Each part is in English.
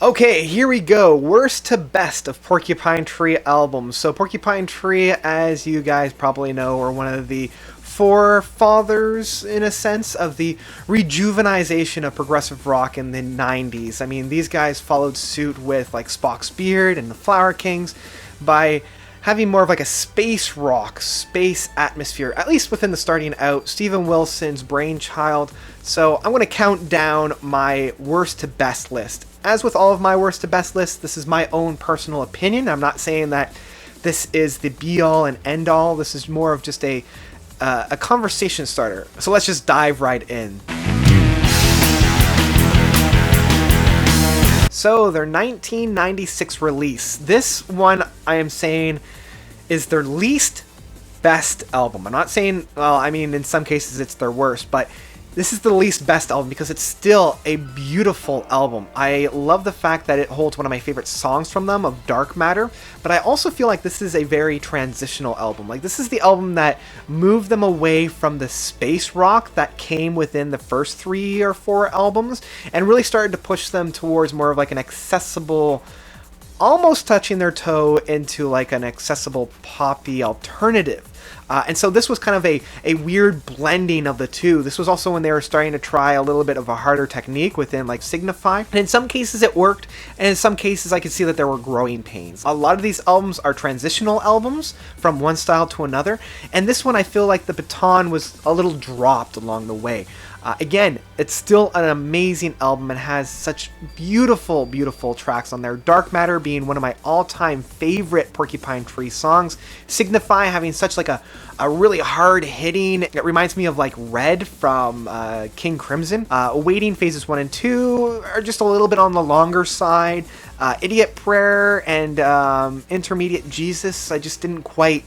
Okay, here we go. Worst to best of Porcupine Tree albums. So Porcupine Tree, as you guys probably know, are one of the forefathers, in a sense, of the rejuvenization of progressive rock in the 90s. I mean, these guys followed suit with like Spock's Beard and the Flower Kings by having more of like a space rock, space atmosphere, at least within the starting out, Steven Wilson's brainchild. So I'm going to count down my worst to best list. As with all of my worst to best lists, this is my own personal opinion. I'm not saying that this is the be all and end all. This is more of just a conversation starter. So let's just dive right in. So their 1996 release. This one I am saying is their least best album. I'm not saying, well, I mean, in some cases it's their worst, but this is the least best album because it's still a beautiful album. I love the fact that it holds one of my favorite songs from them, of Dark Matter, but I also feel like this is a very transitional album. Like, this is the album that moved them away from the space rock that came within the first 3 or 4 albums and really started to push them towards more of like an accessible, almost touching their toe into like an accessible poppy alternative. And so this was kind of a weird blending of the two. This was also when they were starting to try a little bit of a harder technique within like Signify. And in some cases it worked, and in some cases I could see that there were growing pains. A lot of these albums are transitional albums from one style to another, and this one I feel like the baton was a little dropped along the way. Again, it's still an amazing album and has such beautiful, beautiful tracks on there. Dark Matter being one of my all-time favorite Porcupine Tree songs. Signify having such like a really hard-hitting, it reminds me of like Red from King Crimson. Waiting phases 1 and 2 are just a little bit on the longer side. Idiot Prayer and Intermediate Jesus, I just didn't quite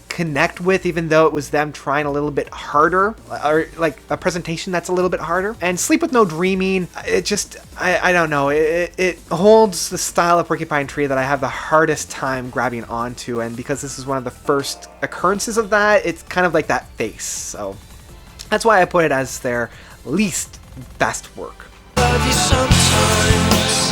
connect with, even though it was them trying a little bit harder, or like a presentation that's a little bit harder. And Sleep With No Dreaming, it just, I don't know, it holds the style of Porcupine Tree that I have the hardest time grabbing onto, and because this is one of the first occurrences of that, it's kind of like that face. So that's why I put it as their least best work. Love you sometimes,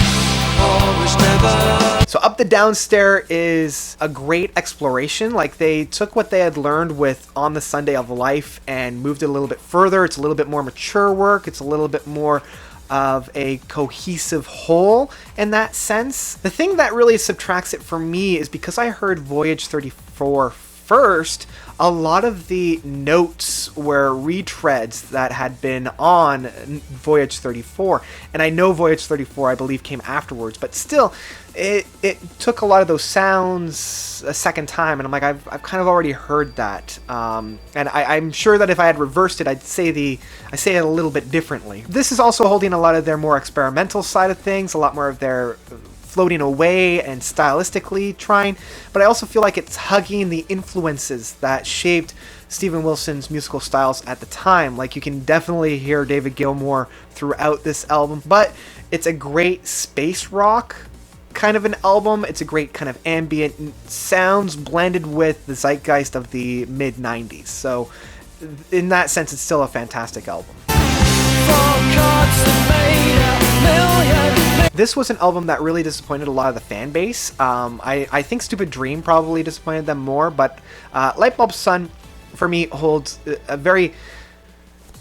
always never. So Up the Downstair is a great exploration. Like, they took what they had learned with On the Sunday of Life and moved it a little bit further. It's a little bit more mature work. It's a little bit more of a cohesive whole in that sense. The thing that really subtracts it for me is because I heard Voyage 34 first, a lot of the notes were retreads that had been on Voyage 34, and I know Voyage 34 I believe came afterwards, but still it took a lot of those sounds a second time, and I'm like, I've kind of already heard that, and I'm sure that if I had reversed it, I say it a little bit differently. This is also holding a lot of their more experimental side of things, a lot more of their floating away and stylistically trying, but I also feel like it's hugging the influences that shaped Steven Wilson's musical styles at the time. Like, you can definitely hear David Gilmour throughout this album, but it's a great space rock kind of an album. It's a great kind of ambient sounds blended with the zeitgeist of the mid-90s. So in that sense, it's still a fantastic album. This was an album that really disappointed a lot of the fan base. I think Stupid Dream probably disappointed them more, but Lightbulb Sun, for me, holds a very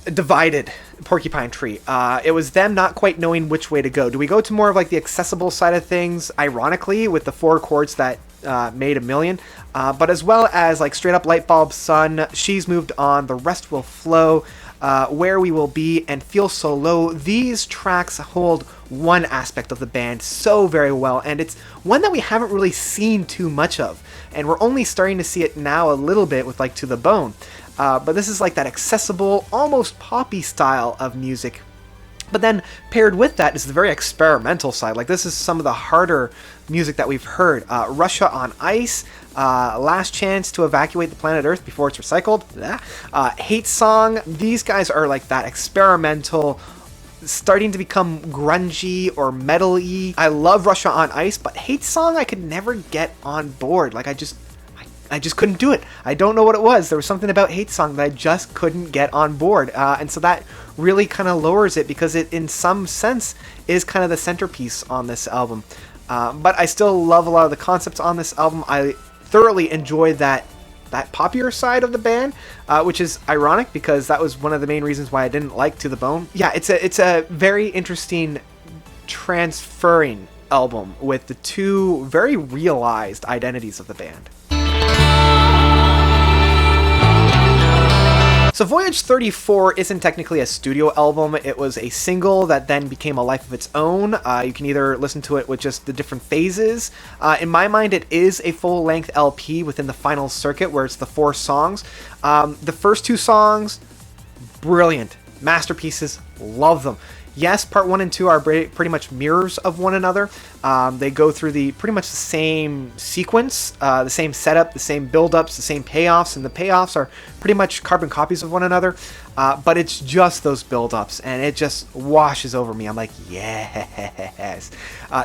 divided Porcupine Tree. It was them not quite knowing which way to go. Do we go to more of like the accessible side of things, ironically, with the 4 chords that made a million, but as well as like straight up Lightbulb Sun, She's Moved On, The Rest Will Flow, Where We Will Be, and Feel So Low. These tracks hold one aspect of the band so very well, and it's one that we haven't really seen too much of, and we're only starting to see it now a little bit with like To the Bone. But this is like that accessible, almost poppy style of music. But then paired with that is the very experimental side. Like, this is some of the harder music that we've heard. Russia on Ice, Last Chance to Evacuate the Planet Earth Before It's Recycled, Hate Song. These guys are like that experimental, starting to become grungy or metal-y. I love Russia on Ice, but Hate Song I could never get on board. Like, I I just couldn't do it. I don't know what it was. There was something about Hate Song that I just couldn't get on board. And so that really kind of lowers it, because it, in some sense, is kind of the centerpiece on this album. But I still love a lot of the concepts on this album. I thoroughly enjoy that poppier side of the band, which is ironic because that was one of the main reasons why I didn't like To the Bone. Yeah, it's a very interesting transferring album with the two very realized identities of the band. So Voyage 34 isn't technically a studio album. It was a single that then became a life of its own. You can either listen to it with just the different phases. In my mind, it is a full-length LP within the final circuit, where it's the 4 songs. The first 2 songs, brilliant. Masterpieces. Love them. Yes, part 1 and 2 are pretty much mirrors of one another. They go through pretty much the same sequence, the same setup, the same build-ups, the same payoffs, and the payoffs are pretty much carbon copies of one another. But it's just those build-ups, and it just washes over me. I'm like, yes.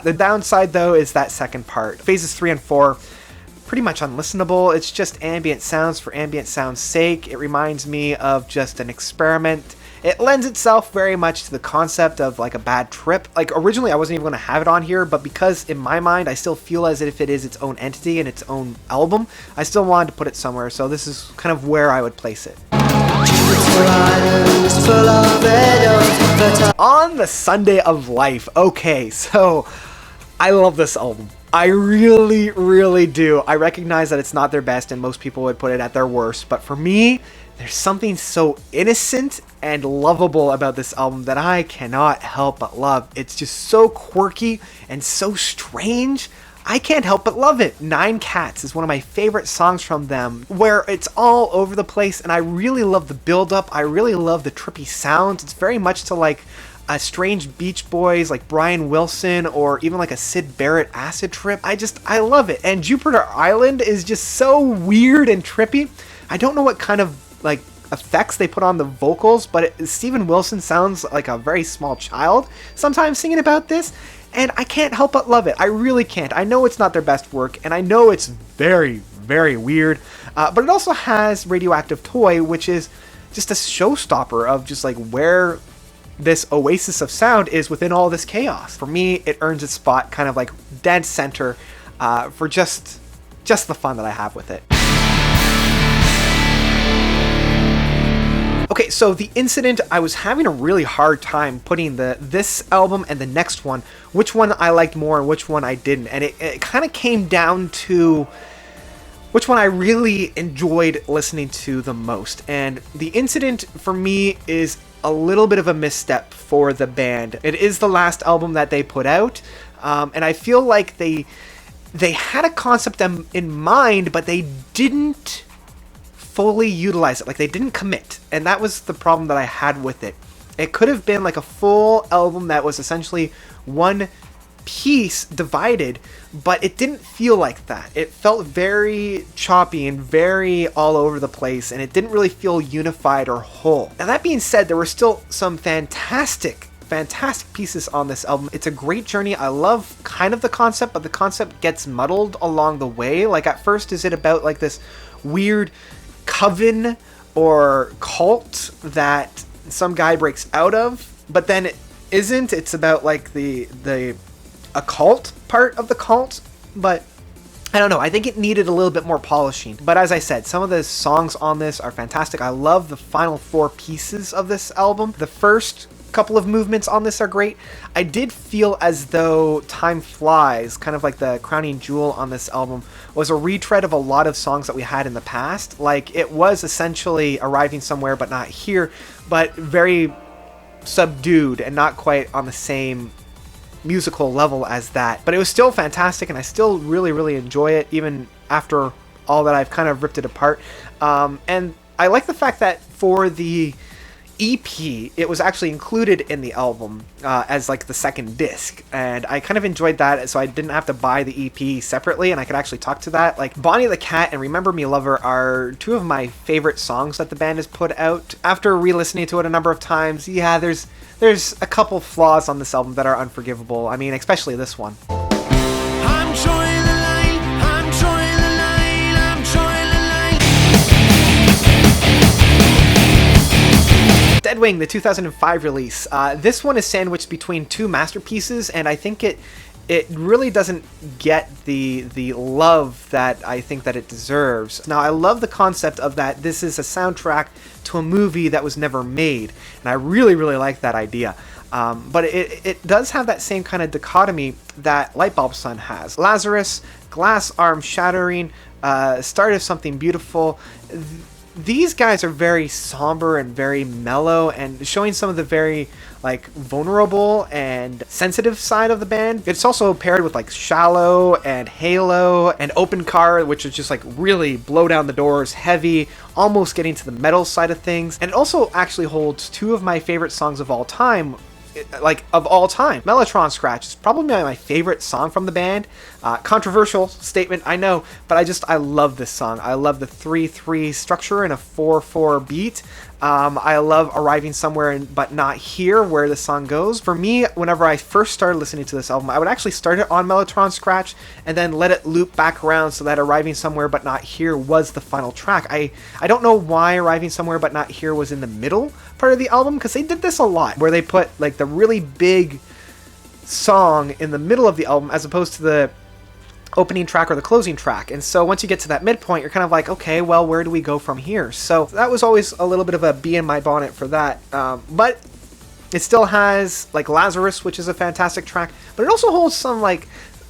The downside, though, is that second part. Phases 3 and 4, pretty much unlistenable. It's just ambient sounds for ambient sound's sake. It reminds me of just an experiment. It lends itself very much to the concept of like a bad trip. Like originally I wasn't even going to have it on here, but because in my mind I still feel as if it is its own entity and its own album, I still wanted to put it somewhere. So this is kind of where I would place it. On the Sunday of Life. Okay, so I love this album. I really, really do. I recognize that it's not their best and most people would put it at their worst, but for me, there's something so innocent and lovable about this album that I cannot help but love. It's just so quirky and so strange. I can't help but love it. 9 Cats is one of my favorite songs from them, where it's all over the place, and I really love the build-up. I really love the trippy sounds. It's very much to like a strange Beach Boys, like Brian Wilson, or even like a Syd Barrett acid trip. I love it. And Jupiter Island is just so weird and trippy. I don't know what kind of like effects they put on the vocals, but Steven Wilson sounds like a very small child sometimes singing about this, and I can't help but love it. I really can't. I know it's not their best work, and I know it's very, very weird, but it also has Radioactive Toy, which is just a showstopper of just like where this oasis of sound is within all this chaos. For me, it earns its spot kind of like dead center for just the fun that I have with it. Okay, so The Incident, I was having a really hard time putting this album and the next one, which one I liked more and which one I didn't. And it kind of came down to which one I really enjoyed listening to the most. And The Incident, for me, is a little bit of a misstep for the band. It is the last album that they put out, and I feel like they had a concept in mind, but they didn't fully utilize it. Like they didn't commit, and that was the problem that I had with it. It could have been like a full album that was essentially one piece divided, but it didn't feel like that. It felt very choppy and very all over the place, and it didn't really feel unified or whole. Now that being said, there were still some fantastic pieces on this album. It's a great journey. I love kind of the concept, but the concept gets muddled along the way. Like at first, is it about like this weird coven or cult that some guy breaks out of, but then it isn't. It's about like the occult part of the cult, but I don't know. I think it needed a little bit more polishing. But as I said, some of the songs on this are fantastic. I love the final 4 pieces of this album. The first couple of movements on this are great. I did feel as though Time Flies, kind of like the crowning jewel on this album, was a retread of a lot of songs that we had in the past. Like it was essentially arriving somewhere but not here, but very subdued and not quite on the same musical level as that. But it was still fantastic, and I still really, really enjoy it even after all that I've kind of ripped it apart. And I like the fact that for the EP, it was actually included in the album as like the second disc, and I kind of enjoyed that, so I didn't have to buy the EP separately, and I could actually talk to that. Like Bonnie the Cat and Remember Me Lover are 2 of my favorite songs that the band has put out. After re-listening to it a number of times, yeah, there's a couple flaws on this album that are unforgivable. I mean, especially this one. I'm trying the line, I'm trying the line, I'm trying Deadwing, the 2005 release. This one is sandwiched between two masterpieces, and I think it really doesn't get the love that I think that it deserves. Now, I love the concept of that this is a soundtrack to a movie that was never made, and I really, really like that idea. But it does have that same kind of dichotomy that Lightbulb Sun has. Lazarus, glass arm shattering, start of something beautiful. These guys are very somber and very mellow and showing some of the very like vulnerable and sensitive side of the band. It's also paired with like Shallow and Halo and Open Car, which is just like really blow down the doors, heavy, almost getting to the metal side of things. And it also actually holds two of my favorite songs of all time. Mellotron Scratch is probably my favorite song from the band. Controversial statement, I know, but I love this song. I love the 3-3 structure and a 4-4 beat. I love Arriving Somewhere But Not Here, where the song goes. For me, whenever I first started listening to this album, I would actually start it on Mellotron Scratch and then let it loop back around so that Arriving Somewhere But Not Here was the final track. I don't know why Arriving Somewhere But Not Here was in the middle part of the album, because they did this a lot, where they put like the really big song in the middle of the album as opposed to the opening track or the closing track. And so once you get to that midpoint, you're kind of like, okay, well, where do we go from here? So that was always a little bit of a bee in my bonnet for that. But it still has like Lazarus, which is a fantastic track, but it also holds some like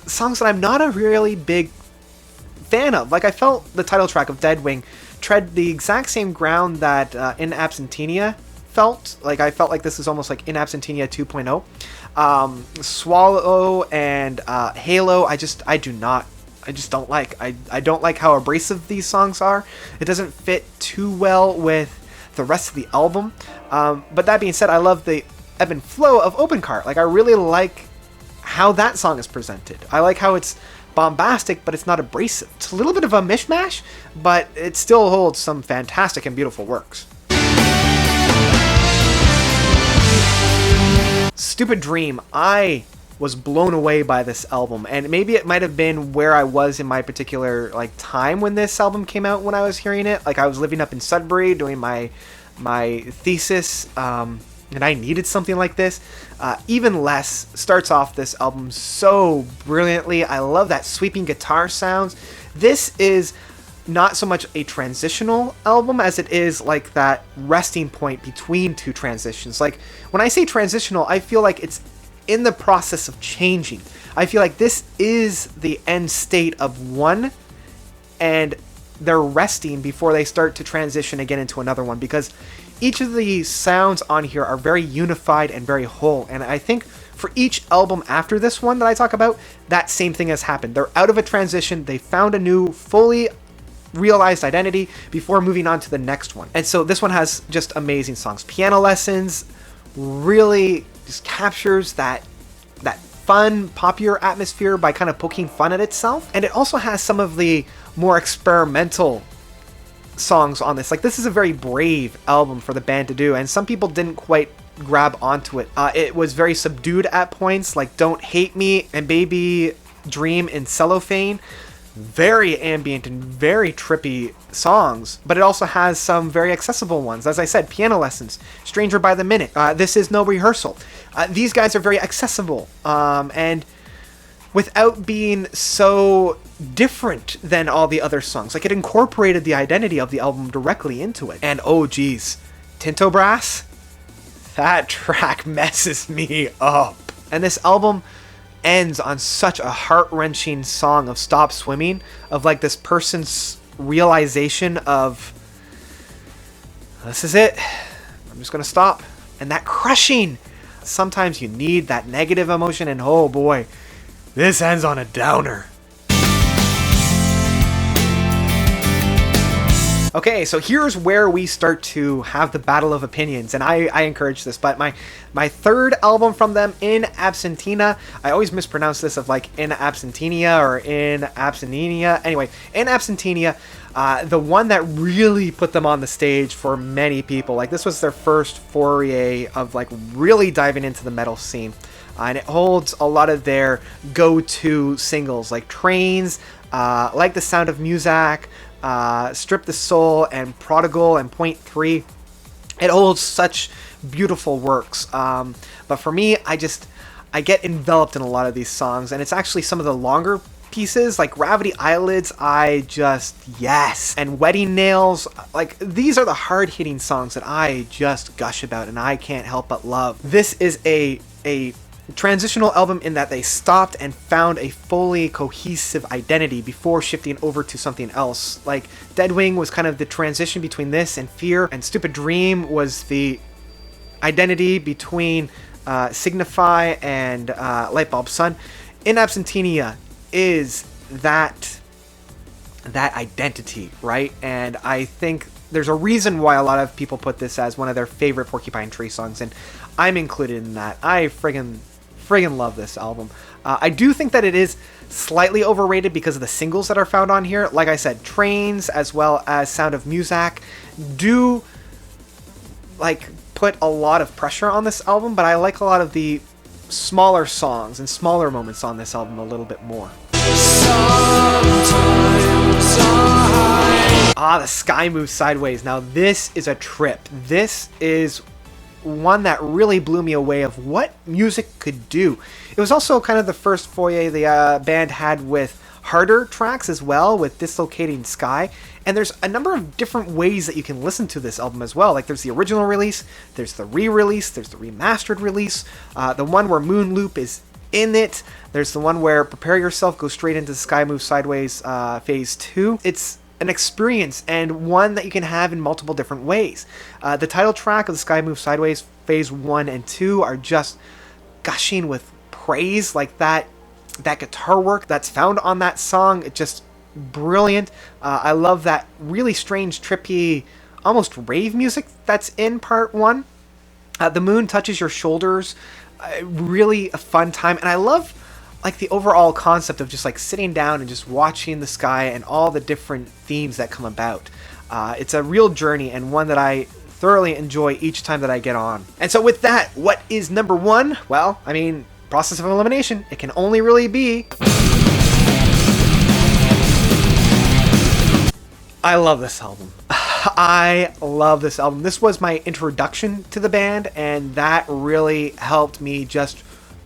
songs that I'm not a really big fan of. Like I felt the title track of Deadwing tread the exact same ground that In Absentia felt. Like I felt like this is almost like In Absentia 2.0. Swallow and Halo, I just don't like. I don't like how abrasive these songs are. It doesn't fit too well with the rest of the album. But that being said, I love the ebb and flow of Open Cart. Like I really like how that song is presented. I like how it's bombastic, but it's not abrasive. It's a little bit of a mishmash, but it still holds some fantastic and beautiful works. Stupid Dream. I was blown away by this album, and maybe it might have been where I was in my particular like time when this album came out when I was hearing it. Like I was living up in Sudbury doing my thesis, and I needed something like this. Even Less starts off this album so brilliantly. I love that sweeping guitar sounds. This is not so much a transitional album as it is like that resting point between two transitions. Like when I say transitional, I feel like it's in the process of changing. I feel like this is the end state of one, and they're resting before they start to transition again into another one, because each of the sounds on here are very unified and very whole. And I think for each album after this one that I talk about, that same thing has happened. They're out of a transition, they found a new, fully realized identity before moving on to the next one. And so this one has just amazing songs. Piano Lessons really just captures that fun, poppier atmosphere by kind of poking fun at itself. And it also has some of the more experimental songs on this. Like this is a very brave album for the band to do, and some people didn't quite grab onto it. It was very subdued at points, like Don't Hate Me and Baby Dream in Cellophane. Very ambient and very trippy songs, but it also has some very accessible ones. As I said, Piano Lessons, Stranger by the Minute, This Is No Rehearsal. These guys are very accessible, and without being so different than all the other songs. Like it incorporated the identity of the album directly into it. And oh geez, Tinto Brass, that track messes me up. And this album ends on such a heart-wrenching song of Stop Swimming, of like this person's realization of, this is it, I'm just gonna stop. And that crushing, sometimes you need that negative emotion, and oh boy, this ends on a downer. Okay, so here's where we start to have the battle of opinions, and I encourage this, but my third album from them, In Absentia, I always mispronounce this of like In Absentia or In Absentia. Anyway, In Absentia, the one that really put them on the stage for many people. Like this was their first foray of like really diving into the metal scene. And it holds a lot of their go-to singles like Trains, Like the Sound of Music, Strip the Soul, and Prodigal, and Point 3. It holds such beautiful works. But for me, I get enveloped in a lot of these songs, and it's actually some of the longer pieces like Gravity Eyelids. Yes. And Wedding Nails, like these are the hard-hitting songs that I just gush about and I can't help but love. This is a transitional album in that they stopped and found a fully cohesive identity before shifting over to something else. Like Deadwing was kind of the transition between this and Fear, and Stupid Dream was the identity between Signify and Lightbulb Sun. In Absentia is that identity, right? And I think there's a reason why a lot of people put this as one of their favorite Porcupine Tree songs, and I'm included in that. I friggin' love this album. I do think that it is slightly overrated because of the singles that are found on here. Like I said, Trains as well as Sound of Muzak do like put a lot of pressure on this album, but I like a lot of the smaller songs and smaller moments on this album a little bit more. The Sky Moves Sideways. Now this is a trip. This is one that really blew me away of what music could do. It was also kind of the first foray the band had with harder tracks as well, with Dislocating Sky. And there's a number of different ways that you can listen to this album as well. Like there's the original release, there's the re-release, there's the remastered release, the one where Moon Loop is in it. There's the one where Prepare Yourself goes straight into Sky Moves Sideways Phase 2. It's an experience and one that you can have in multiple different ways. The title track of the Sky Moves Sideways Phase 1 and 2 are just gushing with praise. Like that guitar work that's found on that song, it just brilliant. I love that really strange, trippy, almost rave music that's in part 1. The Moon Touches Your Shoulders, really a fun time, and I love like the overall concept of just like sitting down and just watching the sky and all the different themes that come about. It's a real journey and one that I thoroughly enjoy each time that I get on. And so with that, what is number 1? Well, I mean, Process of Elimination. It can only really be... I love this album. I love this album. This was my introduction to the band, and that really helped me just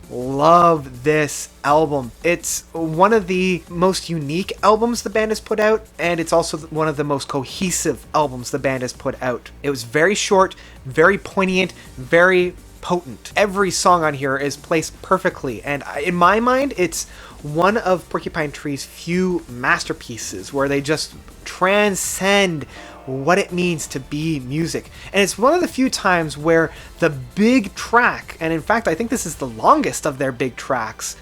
love this album. It's one of the most unique albums the band has put out, and it's also one of the most cohesive albums the band has put out. It was very short, very poignant, very potent. Every song on here is placed perfectly, and in my mind, it's one of Porcupine Tree's few masterpieces where they just transcend what it means to be music. And it's one of the few times where the big track, and in fact I think this is the longest of their big tracks,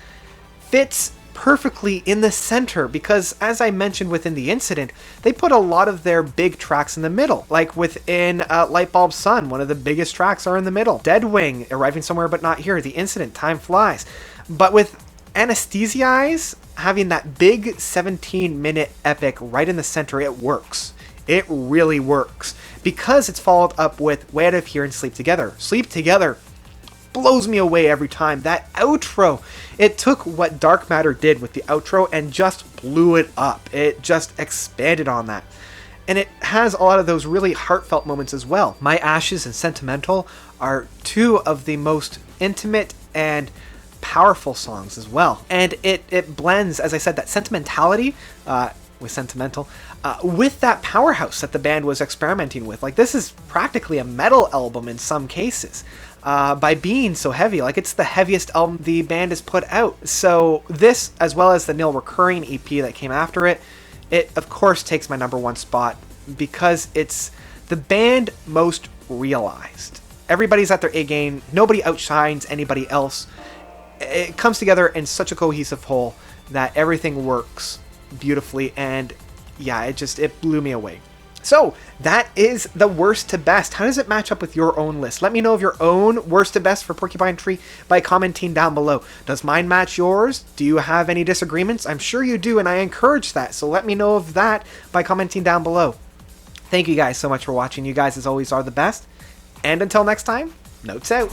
fits perfectly in the center, because as I mentioned within The Incident, they put a lot of their big tracks in the middle. Like within Lightbulb Sun, one of the biggest tracks are in the middle. Deadwing, Arriving Somewhere But Not Here, The Incident, Time Flies. But with Anesthesize having that big 17-minute epic right in the center, it works. It really works, because it's followed up with Way Out of Here and Sleep Together. Sleep Together blows me away every time. That outro, it took what Dark Matter did with the outro and just blew it up. It just expanded on that. And it has a lot of those really heartfelt moments as well. My Ashes and Sentimental are two of the most intimate and powerful songs as well. And it blends, as I said, that sentimentality with Sentimental with that powerhouse that the band was experimenting with. Like, this is practically a metal album in some cases, by being so heavy. Like, it's the heaviest album the band has put out. So this, as well as the Nil Recurring EP that came after it, it of course takes my number 1 spot, because it's the band most realized. Everybody's at their A game. Nobody outshines anybody else. It comes together in such a cohesive whole that everything works beautifully, and yeah, it blew me away. So that is the worst to best. How does it match up with your own list? Let me know of your own worst to best for Porcupine Tree by commenting down below. Does mine match yours? Do you have any disagreements? I'm sure you do, and I encourage that. So let me know of that by commenting down below. Thank you guys so much for watching. You guys, as always, are the best. And until next time, notes out.